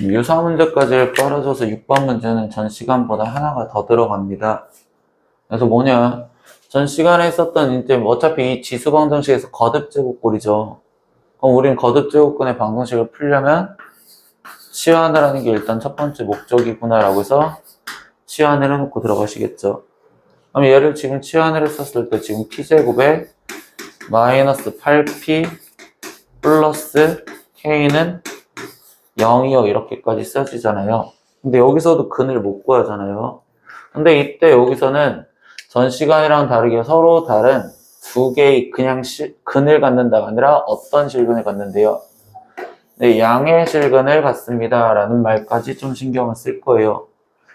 유사 문제까지 떨어져서 6번 문제는 전 시간보다 하나가 더 들어갑니다. 그래서 뭐냐, 전 시간에 있었던 이제 어차피 이 지수 방정식에서 거듭 제곱꼴이죠. 그럼 우린 거듭 제곱근의 방정식을 풀려면 치환을 하는 게 일단 첫 번째 목적이구나 라고 해서 치환을 해놓고 들어가시겠죠. 그럼 얘를 지금 치환을 했었을 때 지금 p제곱에 마이너스 8p 플러스 k는 0이요 이렇게까지 써지잖아요. 근데 여기서도 근을 못 구하잖아요. 근데 이때 여기서는 전 시간이랑 다르게 서로 다른 두 개의 그냥 근을 갖는다가 아니라 어떤 실근을 갖는데요. 네, 양의 실근을 갖습니다 라는 말까지 좀 신경을 쓸 거예요.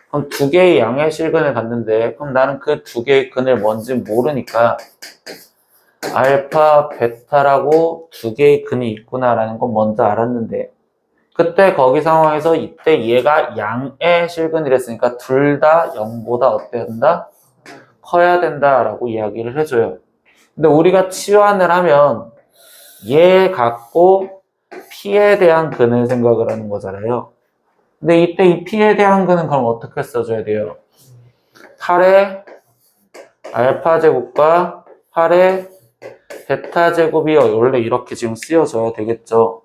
그럼 두 개의 양의 실근을 갖는데 그럼 나는 그 두 개의 근을 뭔지 모르니까 알파, 베타라고 두 개의 근이 있구나라는 건 먼저 알았는데 그때 거기 상황에서 이때 얘가 양의 실근이랬으니까 둘 다 0보다 어때야 된다? 커야 된다라고 이야기를 해줘요. 근데 우리가 치환을 하면 얘 갖고 p에 대한 근을 생각을 하는 거잖아요. 근데 이때 이 p에 대한 근은 그럼 어떻게 써줘야 돼요? 8의 알파 제곱과 8의 베타 제곱이 원래 이렇게 지금 쓰여져야 되겠죠.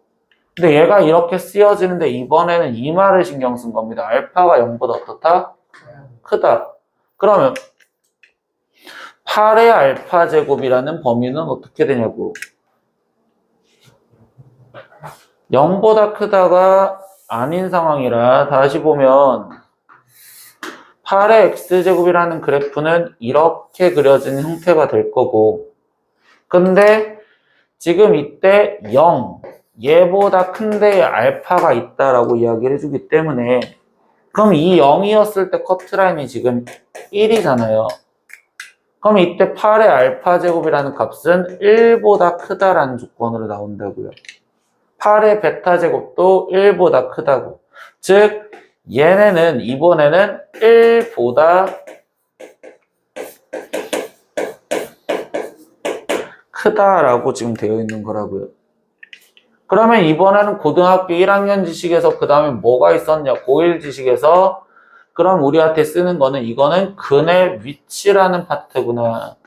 근데 얘가 이렇게 쓰여지는데 이번에는 이 말을 신경 쓴 겁니다. 알파가 0보다 어떻다? 크다. 그러면 8의 알파 제곱이라는 범위는 어떻게 되냐고. 0보다 크다가 아닌 상황이라 다시 보면 8의 x제곱이라는 그래프는 이렇게 그려진 형태가 될 거고 근데 지금 이때 0 얘보다 큰데 알파가 있다라고 이야기를 해주기 때문에 그럼 이 0이었을 때 커트라인이 지금 1이잖아요. 그럼 이때 8의 알파 제곱이라는 값은 1보다 크다라는 조건으로 나온다고요. 8의 베타 제곱도 1보다 크다고. 즉 얘네는 이번에는 1보다 크다라고 지금 되어 있는 거라고요. 그러면 이번에는 고등학교 1학년 지식에서 그 다음에 뭐가 있었냐? 고1 지식에서 그럼 우리한테 쓰는 거는 이거는 근의 위치라는 파트구나.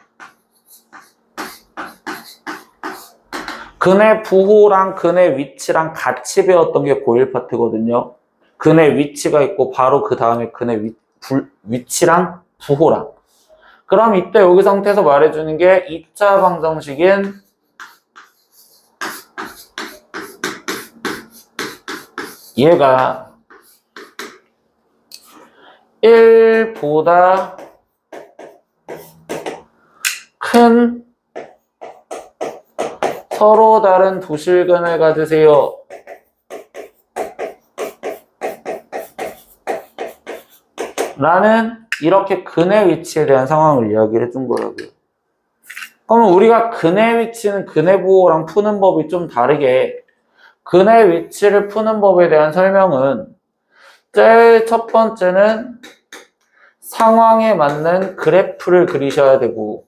근의 부호랑 근의 위치랑 같이 배웠던 게 고1 파트거든요. 근의 위치가 있고 바로 그 다음에 근의 위치랑 부호랑. 그럼 이때 여기 상태에서 말해주는 게 2차 방정식인 얘가 1보다 큰 서로 다른 두 실근을 가지세요. 라는 이렇게 근의 위치에 대한 상황을 이야기를 해준 거라고요. 그러면 우리가 근의 위치는 근의 부호랑 푸는 법이 좀 다르게 근의 위치를 푸는 법에 대한 설명은 제일 첫 번째는 상황에 맞는 그래프를 그리셔야 되고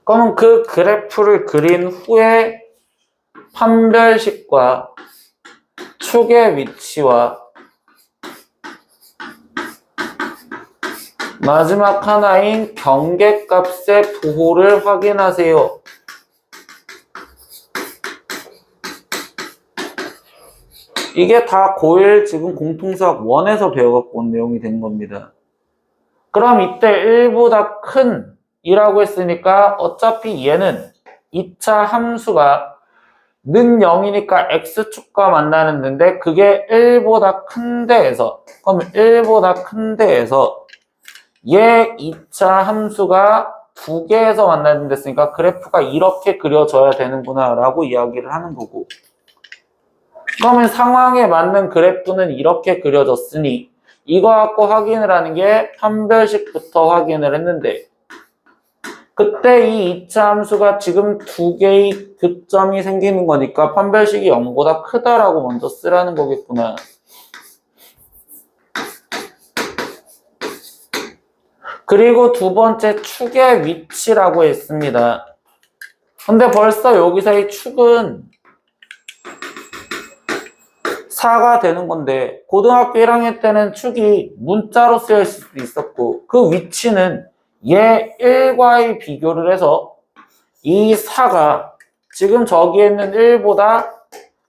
그러면 그 그래프를 그린 후에 판별식과 축의 위치와 마지막 하나인 경계값의 부호를 확인하세요. 이게 다 고1 지금 공통수학 1에서 배워갖고 온 내용이 된 겁니다. 그럼 이때 1보다 큰 이라고 했으니까 어차피 얘는 2차 함수가 는 0이니까 x축과 만나는데 그게 1보다 큰 데에서 그럼 1보다 큰 데에서 얘 2차 함수가 두 개에서 만나는 데있으니까 그래프가 이렇게 그려져야 되는구나 라고 이야기를 하는 거고 그러면 상황에 맞는 그래프는 이렇게 그려졌으니 이거 갖고 확인을 하는 게 판별식부터 확인을 했는데 그때 이 2차 함수가 지금 두 개의 교점이 생기는 거니까 판별식이 0보다 크다라고 먼저 쓰라는 거겠구나. 그리고 두 번째 축의 위치라고 했습니다. 근데 벌써 여기서 이 축은 4가 되는 건데 고등학교 1학년 때는 축이 문자로 쓰일 수도 있었고 그 위치는 얘 1과의 비교를 해서 이 4가 지금 저기에 있는 1보다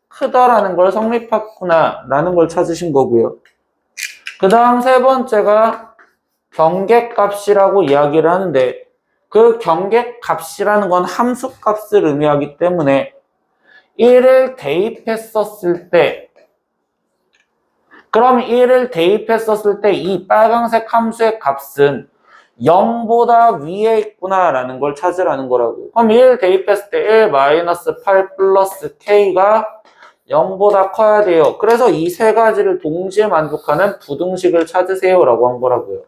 크다라는 걸 성립했구나 라는 걸 찾으신 거고요. 그 다음 세 번째가 경계값이라고 이야기를 하는데 그 경계값이라는 건 함수값을 의미하기 때문에 1을 대입했었을 때 그럼 1을 대입했었을 때 이 빨강색 함수의 값은 0보다 위에 있구나 라는 걸 찾으라는 거라고. 그럼 1 대입했을 때 1-8 플러스 k가 0보다 커야 돼요. 그래서 이 세 가지를 동시에 만족하는 부등식을 찾으세요 라고 한 거라고요.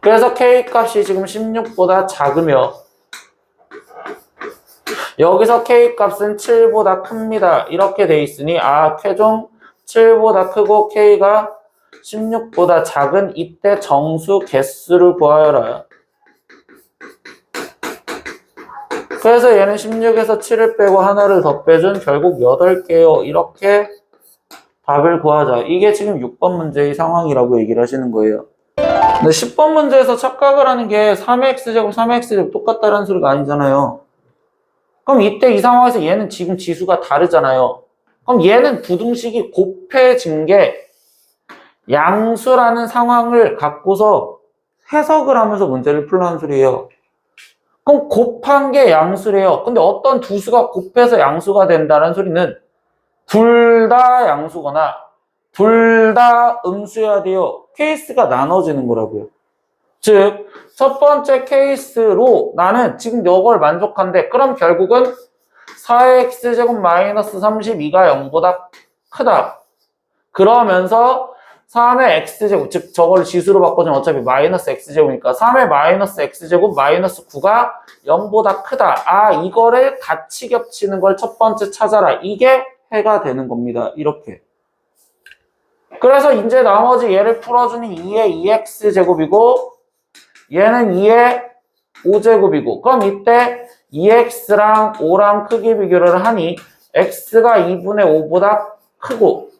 그래서 k 값이 지금 16보다 작으며 여기서 k 값은 7보다 큽니다. 이렇게 돼 있으니 최종 7보다 크고 k가 16보다 작은 이때 정수 개수를 구하여라. 그래서 얘는 16에서 7을 빼고 하나를 더 빼준 결국 8개요. 이렇게 답을 구하자. 이게 지금 6번 문제의 상황이라고 얘기를 하시는 거예요. 근데 10번 문제에서 착각을 하는 게 3의 x제곱, 3의 x제곱 똑같다는 소리가 아니잖아요. 그럼 이때 이 상황에서 얘는 지금 지수가 다르잖아요. 그럼 얘는 부등식이 곱해진 게 양수라는 상황을 갖고서 해석을 하면서 문제를 풀라는 소리예요. 그럼 곱한 게 양수래요. 근데 어떤 두 수가 곱해서 양수가 된다는 소리는 둘 다 양수거나 둘 다 음수여야 돼요. 케이스가 나눠지는 거라고요. 즉, 첫 번째 케이스로 나는 지금 이걸 만족한데 그럼 결국은 4x제곱 마이너스 32가 0보다 크다. 그러면서 3의 x제곱, 즉 저걸 지수로 바꿔주면 어차피 마이너스 x제곱이니까 3의 마이너스 x제곱 마이너스 9가 0보다 크다. 이거를 같이 겹치는 걸 첫 번째 찾아라. 이게 해가 되는 겁니다. 이렇게. 그래서 이제 나머지 얘를 풀어주니 2의 2x제곱이고 얘는 2의 5제곱이고 그럼 이때 2x랑 5랑 크기 비교를 하니 x가 2분의 5보다 크고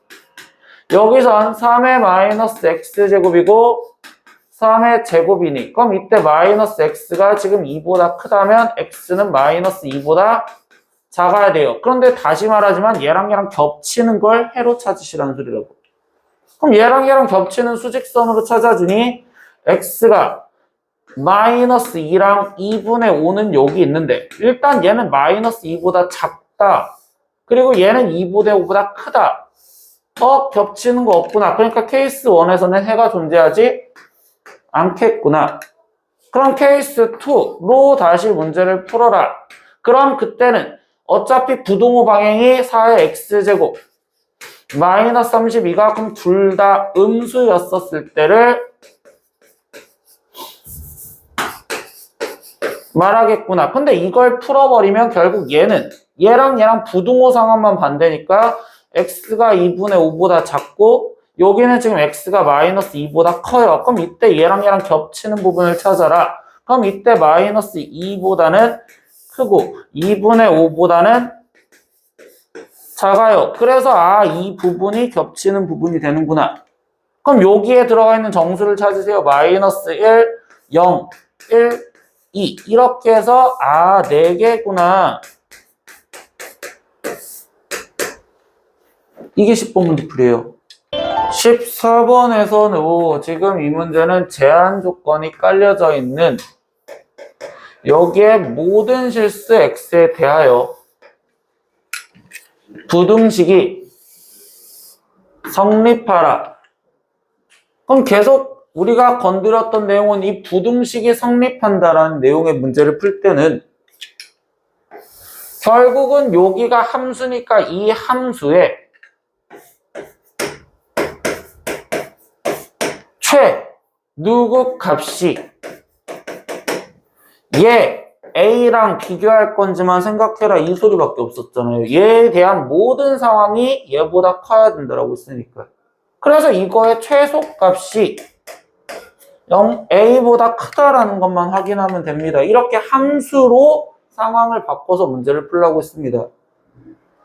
여기선 3의 마이너스 x제곱이고 3의 제곱이니 그럼 이때 마이너스 x가 지금 2보다 크다면 x는 마이너스 2보다 작아야 돼요. 그런데 다시 말하지만 얘랑 얘랑 겹치는 걸 해로 찾으시라는 소리라고. 그럼 얘랑 얘랑 겹치는 수직선으로 찾아주니 x가 마이너스 2랑 2분의 5는 여기 있는데 일단 얘는 마이너스 2보다 작다. 그리고 얘는 2분의 5보다 크다. 겹치는 거 없구나. 그러니까 케이스 1에서는 해가 존재하지 않겠구나. 그럼 케이스 2로 다시 문제를 풀어라. 그럼 그때는 어차피 부동호 방향이 4의 x제곱 마이너스 32가 그럼 둘 다 음수였었을 때를 말하겠구나. 근데 이걸 풀어버리면 결국 얘는 얘랑 얘랑 부동호 상황만 반대니까 x가 2분의 5보다 작고 여기는 지금 x가 마이너스 2보다 커요. 그럼 이때 얘랑 얘랑 겹치는 부분을 찾아라. 그럼 이때 마이너스 2보다는 크고 2분의 5보다는 작아요. 그래서 이 부분이 겹치는 부분이 되는구나. 그럼 여기에 들어가 있는 정수를 찾으세요. 마이너스 1, 0, 1, 2 이렇게 해서 4개구나. 이게 10번 문제풀이에요. 14번에서는 지금 이 문제는 제한 조건이 깔려져 있는 여기에 모든 실수 x에 대하여 부등식이 성립하라. 그럼 계속 우리가 건드렸던 내용은 이 부등식이 성립한다라는 내용의 문제를 풀 때는 결국은 여기가 함수니까 이 함수의 누구 값이 얘 A랑 비교할 건지만 생각해라 이 소리밖에 없었잖아요. 얘에 대한 모든 상황이 얘보다 커야 된다라고 했으니까. 그래서 이거의 최소값이 a보다 크다라는 것만 확인하면 됩니다. 이렇게 함수로 상황을 바꿔서 문제를 풀라고 했습니다.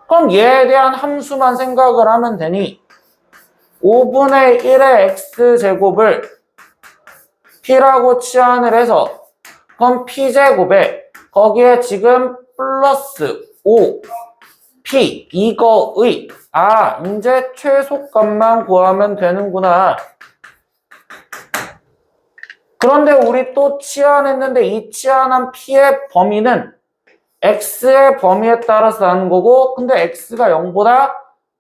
그럼 얘에 대한 함수만 생각을 하면 되니 5분의 1의 x제곱을 p라고 치환을 해서 그럼 p제곱에 거기에 지금 플러스 5 p 이거의 이제 최소값만 구하면 되는구나. 그런데 우리 또 치환했는데 이 치환한 p의 범위는 x의 범위에 따라서 나는 거고 근데 x가 0보다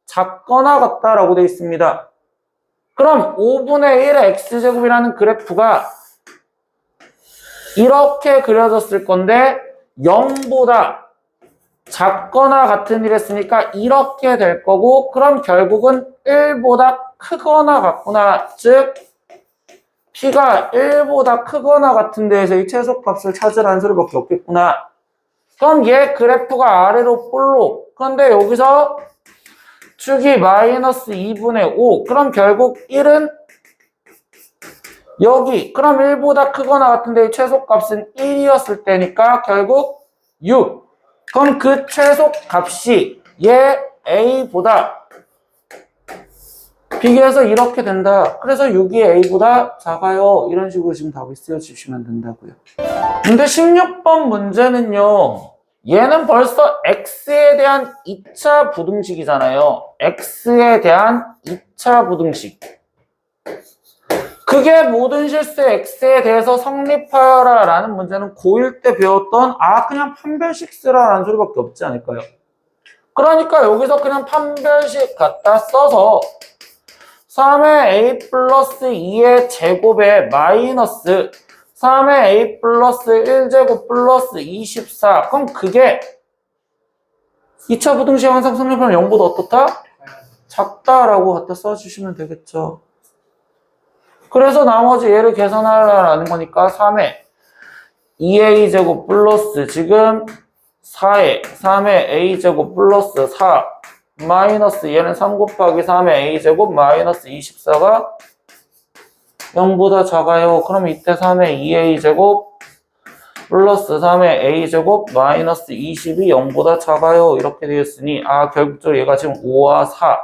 작거나 같다라고 되어 있습니다. 그럼 5분의 1의 x제곱이라는 그래프가 이렇게 그려졌을 건데 0보다 작거나 같은 이랬으니까 이렇게 될 거고 그럼 결국은 1보다 크거나 같구나. 즉 p가 1보다 크거나 같은 데에서 이 최소값을 찾으라는 소리밖에 없겠구나. 그럼 얘 그래프가 아래로 볼록. 그런데 여기서 축이 마이너스 2분의 5. 그럼 결국 1은 여기. 그럼 1보다 크거나 같은데 이 최소값은 1이었을 때니까 결국 6. 그럼 그 최소값이 얘 a보다 비교해서 이렇게 된다. 그래서 6이 a보다 작아요. 이런 식으로 지금 답을 쓰여주시면 된다고요. 근데 16번 문제는요. 얘는 벌써 x에 대한 2차 부등식이잖아요. x에 대한 2차 부등식. 그게 모든 실수의 x에 대해서 성립하여라 라는 문제는 고1 때 배웠던 그냥 판별식 쓰라 라는 소리밖에 없지 않을까요? 그러니까 여기서 그냥 판별식 갖다 써서 3의 a 플러스 2의 제곱에 마이너스 3의 a 플러스 1제곱 플러스 24. 그럼 그게 2차 부등식 항상 성립하면 0보다 어떻다? 작다라고 갖다 써주시면 되겠죠. 그래서 나머지 얘를 계산하라는 거니까 3의 2a제곱 플러스 지금 4의 3의 a제곱 플러스 4 마이너스 얘는 3 곱하기 3의 a제곱 마이너스 24가 0보다 작아요. 그럼 이때 3의 2a제곱 플러스 3의 a제곱 마이너스 20이 0보다 작아요. 이렇게 되었으니 결국적으로 얘가 지금 5와 4.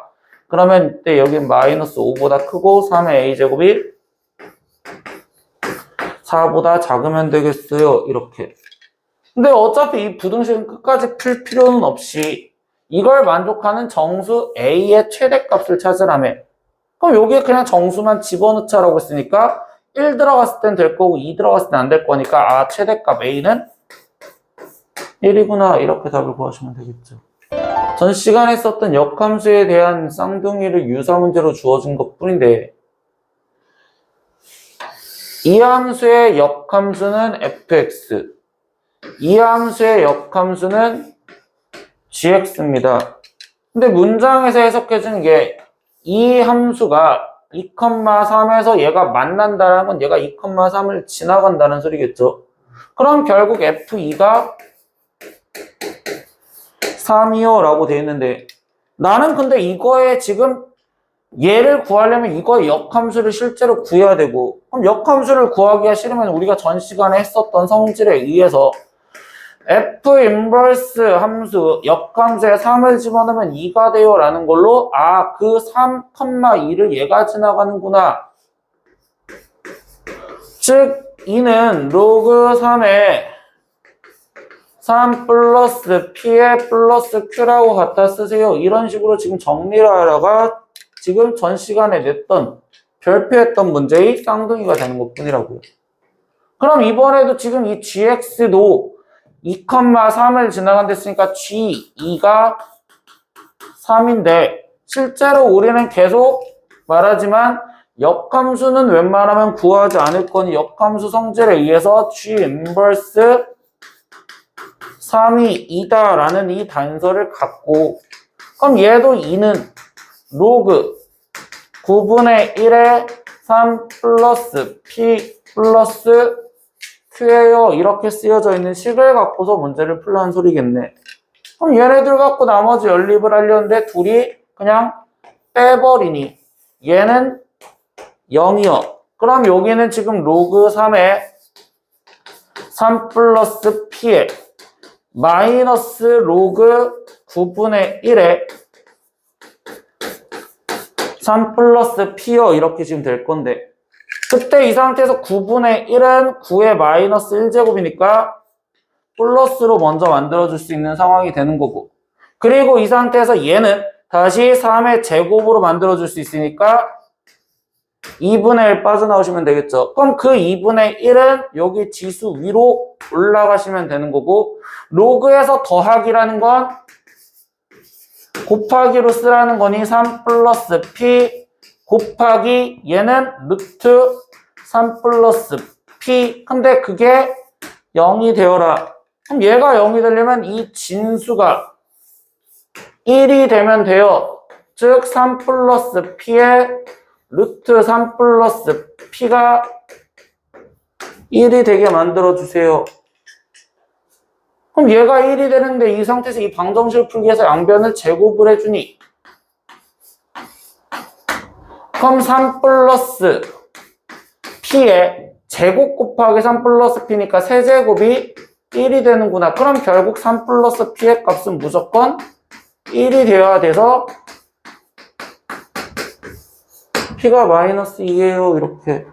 그러면 이때 여기 마이너스 5보다 크고 3의 a제곱이 4보다 작으면 되겠어요. 이렇게. 근데 어차피 이 부등식은 끝까지 풀 필요는 없이 이걸 만족하는 정수 a의 최대값을 찾으라며. 그럼 여기에 그냥 정수만 집어넣자라고 했으니까 1 들어갔을 땐 될 거고 2 들어갔을 땐 안 될 거니까 최대값 a는 1이구나. 이렇게 답을 구하시면 되겠죠. 전 시간에 썼던 역함수에 대한 쌍둥이를 유사 문제로 주어진 것 뿐인데 이 함수의 역함수는 fx, 이 함수의 역함수는 gx입니다. 근데 문장에서 해석해주는 게 이 함수가 2,3에서 얘가 만난다는 건 얘가 2,3을 지나간다는 소리겠죠. 그럼 결국 f2가 3이요 라고 되어 있는데 나는 근데 이거에 지금 얘를 구하려면 이거의 역함수를 실제로 구해야 되고 그럼 역함수를 구하기가 싫으면 우리가 전 시간에 했었던 성질에 의해서 f 인버스 함수 역함수에 3을 집어넣으면 2가 돼요 라는 걸로 그 3,2를 얘가 지나가는구나. 즉 2는 로그 3에 3 플러스 p에 플러스 q라고 갖다 쓰세요. 이런 식으로 지금 정리를 하다가 지금 전 시간에 냈던 별표했던 문제의 쌍둥이가 되는 것 뿐이라고요. 그럼 이번에도 지금 이 gx도 2,3을 지나간댔으니까 g2가 3인데 실제로 우리는 계속 말하지만 역함수는 웬만하면 구하지 않을 거니 역함수 성질에 의해서 g 인버스 3이 2다 라는 이 단서를 갖고 그럼 얘도 2는 로그 9분의 1에 3 플러스 p 플러스 q예요. 이렇게 쓰여져 있는 식을 갖고서 문제를 풀라는 소리겠네. 그럼 얘네들 갖고 나머지 연립을 하려는데 둘이 그냥 빼버리니 얘는 0이요. 그럼 여기는 지금 로그 3에 3 플러스 P에 마이너스 로그 9분의 1에 3 플러스 P요 이렇게 지금 될 건데 그때 이 상태에서 9분의 1은 9의 마이너스 1제곱이니까 플러스로 먼저 만들어줄 수 있는 상황이 되는 거고 그리고 이 상태에서 얘는 다시 3의 제곱으로 만들어줄 수 있으니까 2분의 1 빠져나오시면 되겠죠. 그럼 그 2분의 1은 여기 지수 위로 올라가시면 되는 거고 로그에서 더하기라는 건 곱하기로 쓰라는 거니 3 플러스 P 곱하기 얘는 루트 3 플러스 P 근데 그게 0이 되어라. 그럼 얘가 0이 되려면 이 진수가 1이 되면 돼요. 즉 3 플러스 P에 루트 3 플러스 P가 1이 되게 만들어주세요. 그럼 얘가 1이 되는데 이 상태에서 이 방정식을 풀기 위해서 양변을 제곱을 해주니 그럼 3 플러스 P에 제곱 곱하기 3 플러스 P니까 세제곱이 1이 되는구나. 그럼 결국 3 플러스 P의 값은 무조건 1이 되어야 돼서 P가 마이너스 2예요. 이렇게.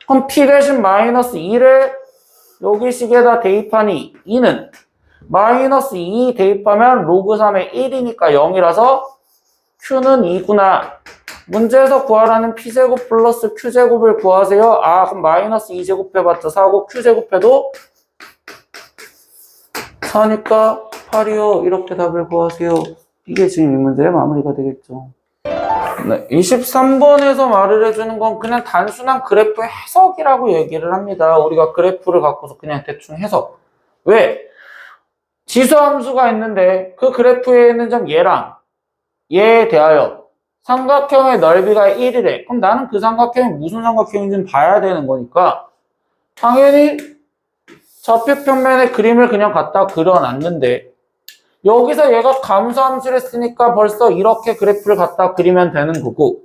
그럼 P 대신 마이너스 2를 여기 식에다 대입하니 2는 마이너스 2 대입하면 로그 3의 1이니까 0이라서 Q는 2구나. 문제에서 구하라는 P제곱 플러스 Q제곱을 구하세요. 아 그럼 마이너스 2제곱 해봤자 4고 Q제곱해도 4니까 8이요. 이렇게 답을 구하세요. 이게 지금 이 문제의 마무리가 되겠죠. 네, 23번에서 말을 해주는 건 그냥 단순한 그래프 해석이라고 얘기를 합니다. 우리가 그래프를 갖고서 그냥 대충 해석. 왜? 지수함수가 있는데 그 그래프에 있는 점 얘랑 얘에 대하여 삼각형의 넓이가 1이래. 그럼 나는 그 삼각형이 무슨 삼각형인지는 봐야 되는 거니까 당연히 좌표 평면의 그림을 그냥 갖다 그려놨는데 여기서 얘가 감소함수를 쓰니까 벌써 이렇게 그래프를 갖다 그리면 되는 거고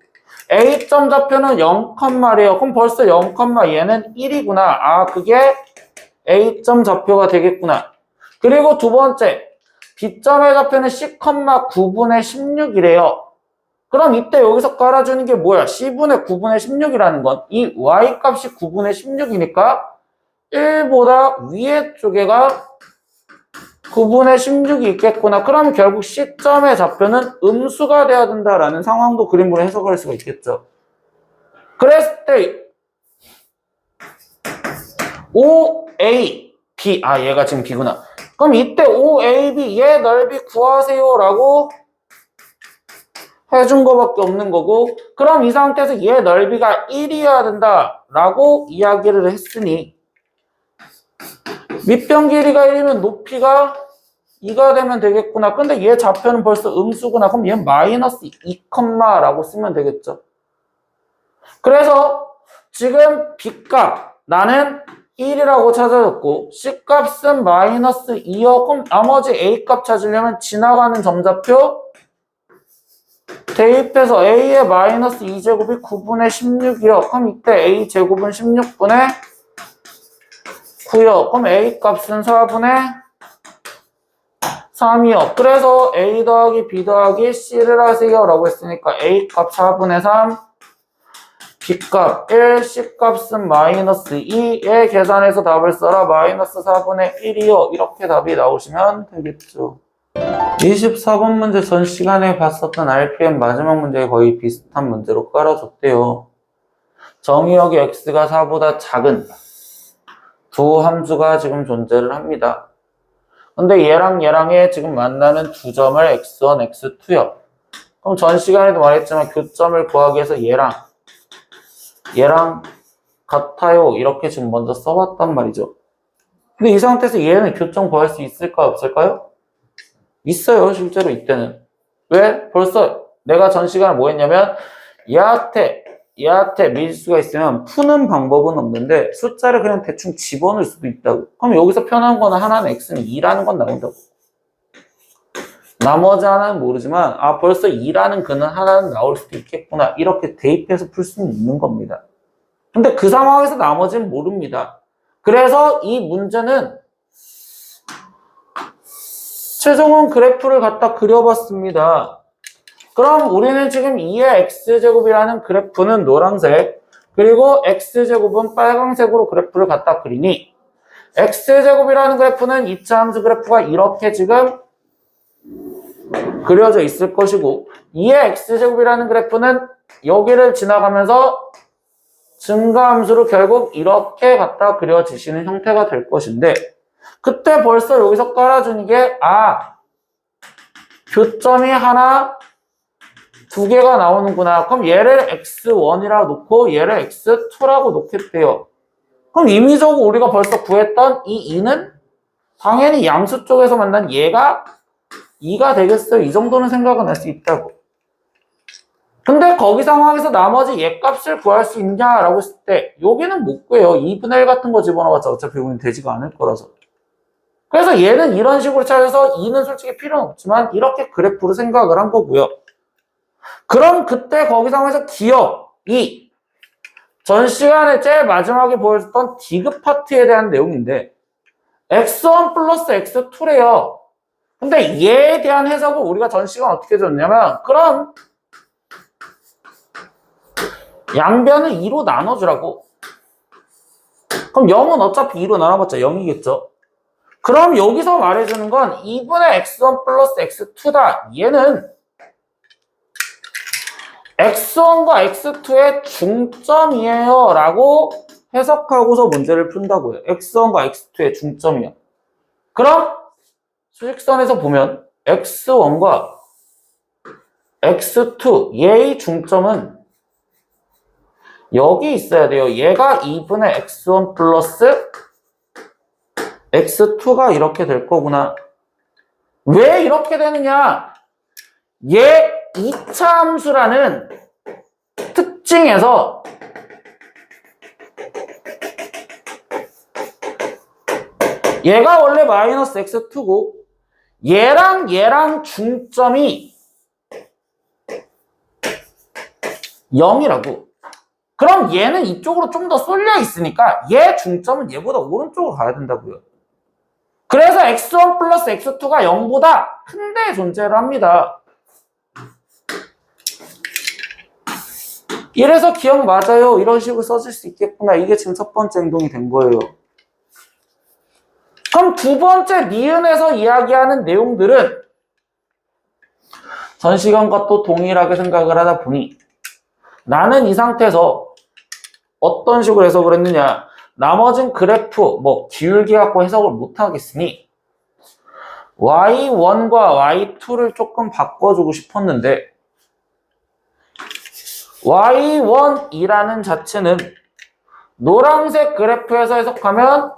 A점 좌표는 0,래요. 그럼 벌써 0, 얘는 1이구나. 아 그게 A점 좌표가 되겠구나. 그리고 두 번째 B점의 좌표는 C,9분의 16이래요. 그럼 이때 여기서 깔아주는 게 뭐야? C분의 9분의 16이라는 건 이 Y값이 9분의 16이니까 1보다 위에 쪽에가 9분의 16이 있겠구나. 그럼 결국 C점의 좌표는 음수가 돼야 된다라는 상황도 그림으로 해석할 수가 있겠죠. 그랬을 때 OA, B, 아 얘가 지금 B구나. 그럼 이때 OAB 얘 넓이 구하세요 라고 해준 거밖에 없는 거고 그럼 이 상태에서 얘 넓이가 1이어야 된다 라고 이야기를 했으니 밑변 길이가 1이면 높이가 2가 되면 되겠구나. 근데 얘 좌표는 벌써 음수구나. 그럼 얘는 마이너스 2, 라고 쓰면 되겠죠. 그래서 지금 B값 나는 1이라고 찾아줬고 C값은 마이너스 2여. 그럼 나머지 A값 찾으려면 지나가는 점좌표 대입해서 A의 마이너스 2제곱이 9분의 16이요. 그럼 이때 A제곱은 16분의 9요. 그럼 A값은 4분의 3이요. 그래서 A 더하기 B 더하기 C를 하세요 라고 했으니까 A값 4분의 3, B값 1, C값은 마이너스 2의 계산해서 답을 써라. 마이너스 4분의 1이요. 이렇게 답이 나오시면 되겠죠. 24번 문제 전 시간에 봤었던 RPM 마지막 문제에 거의 비슷한 문제로 깔아줬대요. 정의역이 X가 4보다 작은 두 함수가 지금 존재를 합니다. 근데 얘랑 얘랑의 지금 만나는 두 점을 x1, x2요. 그럼 전 시간에도 말했지만 교점을 구하기 위해서 얘랑 같아요. 이렇게 지금 먼저 써봤단 말이죠. 근데 이 상태에서 얘는 교점 구할 수 있을까요? 없을까요? 있어요. 실제로 이때는. 왜? 벌써 내가 전 시간에 뭐 했냐면 얘한테 밀수가 있으면 푸는 방법은 없는데 숫자를 그냥 대충 집어넣을 수도 있다고. 그럼 여기서 편한 거는 하나는 x는 2라는 건 나온다고. 나머지 하나는 모르지만 아 벌써 2라는 근은 하나는 나올 수도 있겠구나. 이렇게 대입해서 풀 수는 있는 겁니다. 근데 그 상황에서 나머지는 모릅니다. 그래서 이 문제는 최종원 그래프를 갖다 그려봤습니다. 그럼 우리는 지금 2의 x제곱이라는 그래프는 노란색, 그리고 x제곱은 빨강색으로 그래프를 갖다 그리니 x제곱이라는 그래프는 2차 함수 그래프가 이렇게 지금 그려져 있을 것이고 2의 x제곱이라는 그래프는 여기를 지나가면서 증가함수로 결국 이렇게 갖다 그려지시는 형태가 될 것인데 그때 벌써 여기서 깔아주는 게 교점이 하나, 두 개가 나오는구나. 그럼 얘를 x1이라고 놓고 얘를 x2라고 놓겠대요. 그럼 임의적으로 우리가 벌써 구했던 이 2는 당연히 양수 쪽에서 만난 얘가 2가 되겠어요. 이 정도는 생각은 할 수 있다고. 근데 거기 상황에서 나머지 얘 값을 구할 수 있냐라고 했을 때 여기는 못 구해요. 2분의 1 같은 거 집어넣어봤자 어차피 우리는 되지가 않을 거라서. 그래서 얘는 이런 식으로 찾아서 2는 솔직히 필요는 없지만 이렇게 그래프로 생각을 한 거고요. 그럼 그때 거기 상황에서 기억 2. 전 시간에 제일 마지막에 보여줬던 디귿 파트에 대한 내용인데 x1 플러스 x2래요. 근데 얘에 대한 해석을 우리가 전 시간 어떻게 줬냐면 그럼 양변을 2로 나눠주라고. 그럼 0은 어차피 2로 나눠봤자 0이겠죠. 그럼 여기서 말해주는 건 2분의 x1 플러스 x2다. 얘는 x1과 x2의 중점이에요 라고 해석하고서 문제를 푼다고요. x1과 x2의 중점이요. 그럼 수직선에서 보면 x1과 x2 얘의 중점은 여기 있어야 돼요. 얘가 2분의 x1 플러스 x2가 이렇게 될 거구나. 왜 이렇게 되느냐? 얘 2차 함수라는 특징에서 얘가 원래 마이너스 x2고 얘랑 중점이 0이라고. 그럼 얘는 이쪽으로 좀 더 쏠려 있으니까 얘 중점은 얘보다 오른쪽으로 가야 된다고요. 그래서 x1 플러스 x2가 0보다 큰데 존재를 합니다. 이래서 기억 맞아요. 이런 식으로 써질 수 있겠구나. 이게 지금 첫 번째 행동이 된 거예요. 그럼 두 번째 니은에서 이야기하는 내용들은 전 시간과 또 동일하게 생각을 하다 보니 나는 이 상태에서 어떤 식으로 해석을 했느냐. 나머진 그래프, 기울기 갖고 해석을 못 하겠으니 y1과 y2를 조금 바꿔주고 싶었는데 y1이라는 자체는 노란색 그래프에서 해석하면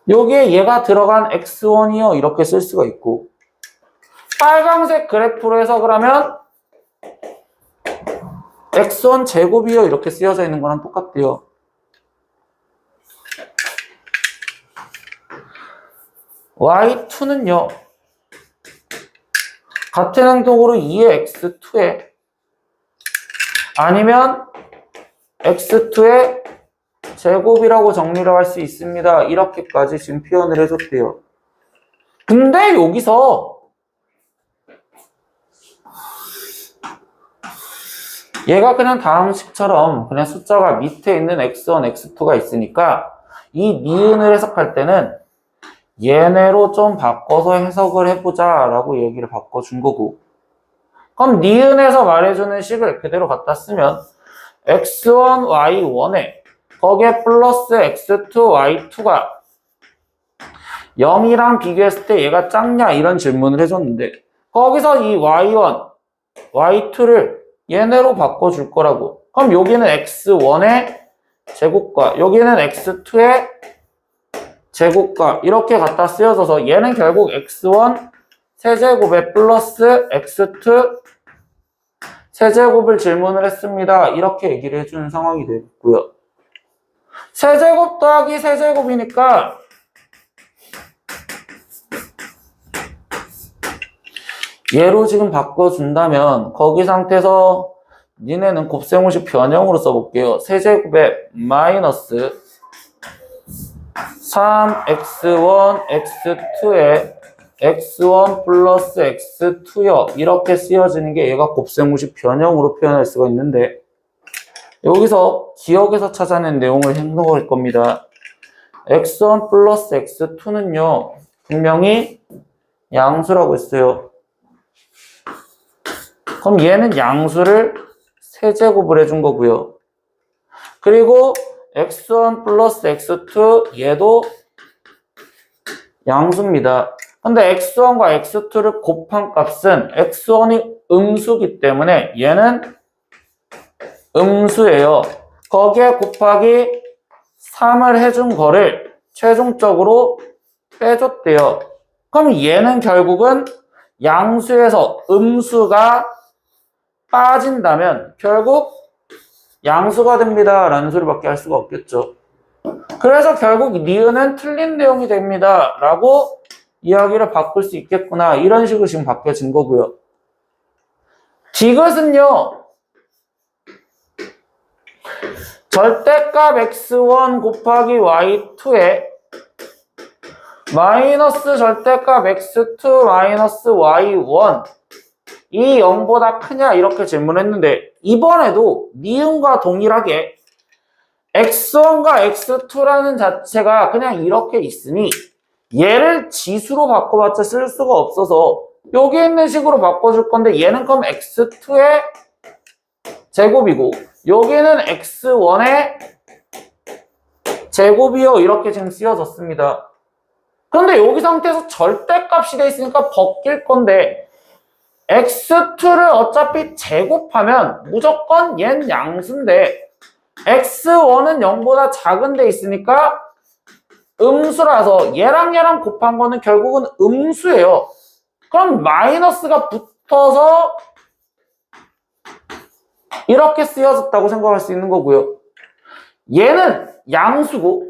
여기에 얘가 들어간 x1이요 이렇게 쓸 수가 있고 빨간색 그래프로 해석을 하면 x1 제곱이요 이렇게 쓰여져 있는 거랑 똑같대요. y2는요 같은 행동으로 2의 x2에 아니면 x2의 제곱이라고 정리를 할 수 있습니다. 이렇게까지 지금 표현을 해줬대요. 근데 여기서 얘가 그냥 다음 식처럼 그냥 숫자가 밑에 있는 x1, x2가 있으니까 이 니은을 해석할 때는 얘네로 좀 바꿔서 해석을 해보자 라고 얘기를 바꿔준 거고 그럼 니은에서 말해주는 식을 그대로 갖다 쓰면 x1, y1에 거기에 플러스 x2, y2가 0이랑 비교했을 때 얘가 작냐 이런 질문을 해줬는데 거기서 이 y1, y2를 얘네로 바꿔줄 거라고. 그럼 여기는 x1의 제곱과 여기는 x2의 제곱과 이렇게 갖다 쓰여져서 얘는 결국 x1 세제곱에 플러스 x2 세제곱을 질문을 했습니다. 이렇게 얘기를 해주는 상황이 되겠고요. 세제곱 더하기 세제곱이니까 얘로 지금 바꿔준다면 거기 상태에서 니네는 곱셈공식 변형으로 써볼게요. 세제곱에 마이너스 3x1, x2에 x1 플러스 x2요. 이렇게 쓰여지는 게 얘가 곱셈공식 변형으로 표현할 수가 있는데, 여기서 기억에서 찾아낸 내용을 행동할 겁니다. x1 플러스 x2는요, 분명히 양수라고 했어요. 그럼 얘는 양수를 세제곱을 해준 거고요. 그리고 x1 플러스 x2 얘도 양수입니다. 근데 x1과 x2를 곱한 값은 x1이 음수기 때문에 얘는 음수예요. 거기에 곱하기 3을 해준 거를 최종적으로 빼줬대요. 그럼 얘는 결국은 양수에서 음수가 빠진다면 결국 양수가 됩니다 라는 소리밖에 할 수가 없겠죠. 그래서 결국 니은은 틀린 내용이 됩니다 라고 이야기를 바꿀 수 있겠구나, 이런 식으로 지금 바뀌어진 거고요. 디귿은요, 절대값 x1 곱하기 y2에 마이너스 절대값 x2 마이너스 y1 이 0보다 크냐 이렇게 질문했는데, 이번에도 니은과 동일하게 x1과 x2라는 자체가 그냥 이렇게 있으니 얘를 지수로 바꿔봤자 쓸 수가 없어서 여기 있는 식으로 바꿔줄 건데, 얘는 그럼 x2의 제곱이고 여기는 x1의 제곱이요, 이렇게 지금 쓰여졌습니다. 그런데 여기 상태에서 절대값이 돼 있으니까 벗길 건데, x2를 어차피 제곱하면 무조건 얜 양수인데 x1은 0보다 작은 데 있으니까 음수라서 얘랑 곱한 거는 결국은 음수예요. 그럼 마이너스가 붙어서 이렇게 쓰여졌다고 생각할 수 있는 거고요. 얘는 양수고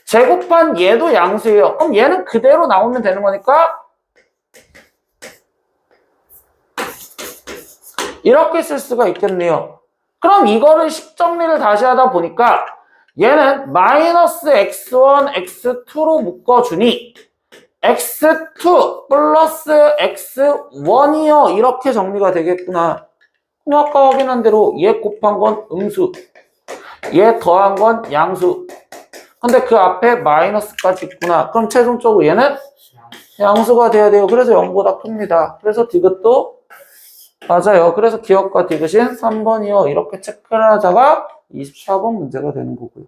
제곱한 얘도 양수예요. 그럼 얘는 그대로 나오면 되는 거니까 이렇게 쓸 수가 있겠네요. 그럼 이거를 식정리를 다시 하다 보니까 얘는 마이너스 x1, x2로 묶어주니 x2 플러스 x1이요, 이렇게 정리가 되겠구나. 그럼 아까 확인한 대로 얘 곱한 건 음수, 얘 더한 건 양수. 근데 그 앞에 마이너스까지 있구나. 그럼 최종적으로 얘는 양수가 돼야 돼요. 그래서 0보다 큽니다. 그래서 디귿도 맞아요. 그래서 기억과 디귿인 3번이요. 이렇게 체크를 하다가 24번 문제가 되는 거고요.